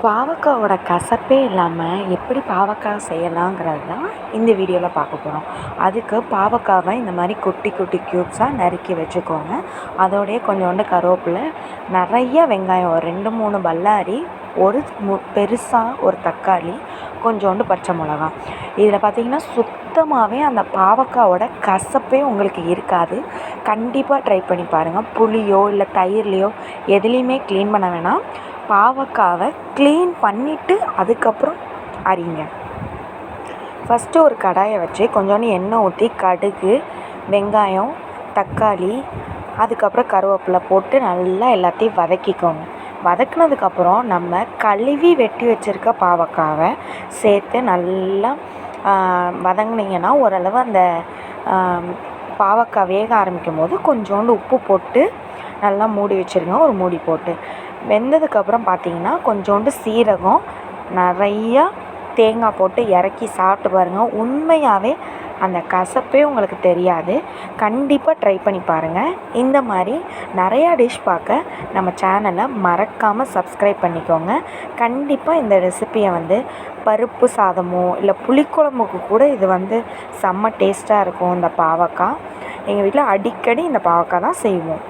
பாவக்காவோட கசப்பே இல்லாமல் எப்படி பாவக்காய் செய்யலாங்கிறது தான் இந்த வீடியோவில் பார்க்க போகிறோம். அதுக்கு பாவக்காவை இந்த மாதிரி குட்டி குட்டி க்யூப்ஸாக நறுக்கி வச்சுக்கோங்க. அதோடைய கொஞ்சோண்டு கருவேப்பிலை, நிறைய வெங்காயம், ஒரு 2-3 பல்லாரி, ஒரு பெருசாக ஒரு தக்காளி, கொஞ்சோண்டு பச்சை மிளகா. இதில் பார்த்திங்கன்னா சுத்தமாகவே அந்த பாவக்காவோட கசப்பே உங்களுக்கு இருக்காது. கண்டிப்பாக ட்ரை பண்ணி பாருங்கள். புளியோ இல்லை தயிர்லையோ எதுலேயுமே க்ளீன் பண்ண வேணாம். பாவக்காவை க்ளீன் பண்ணிவிட்டு அதுக்கப்புறம் அரிங்க. ஃபஸ்ட்டு ஒரு கடாயை வச்சு கொஞ்சோண்டு எண்ணெய் ஊற்றி கடுகு, வெங்காயம், தக்காளி, அதுக்கப்புறம் கருவேப்பிலை போட்டு நல்லா எல்லாத்தையும் வதக்கிக்கோங்க. வதக்குனதுக்கப்புறம் நம்ம கழுவி வெட்டி வச்சுருக்க பாவக்காவை சேர்த்து நல்லா வதங்கினீங்கன்னா ஓரளவு அந்த பாவக்காய் வேக ஆரம்பிக்கும் போது கொஞ்சோண்டு உப்பு போட்டு நல்லா மூடி வச்சுருங்க. ஒரு மூடி போட்டு வெந்ததுக்கப்புறம் பார்த்திங்கன்னா கொஞ்சோண்டு சீரகம், நிறையா தேங்காய் போட்டு இறக்கி சாப்பிட்டு பாருங்கள். உண்மையாகவே அந்த கசப்பே உங்களுக்கு தெரியாது. கண்டிப்பாக ட்ரை பண்ணி பாருங்கள். இந்த மாதிரி நிறையா டிஷ் பார்க்க நம்ம சேனலை மறக்காமல் சப்ஸ்கிரைப் பண்ணிக்கோங்க. கண்டிப்பாக இந்த ரெசிப்பியை பருப்பு சாதமோ இல்லை புளிக்குழம்புக்கு கூட இது செம்ம டேஸ்ட்டாக இருக்கும். இந்த பாவக்காய் எங்கள் வீட்டில் அடிக்கடி இந்த பாவக்காய் தான் செய்வோம்.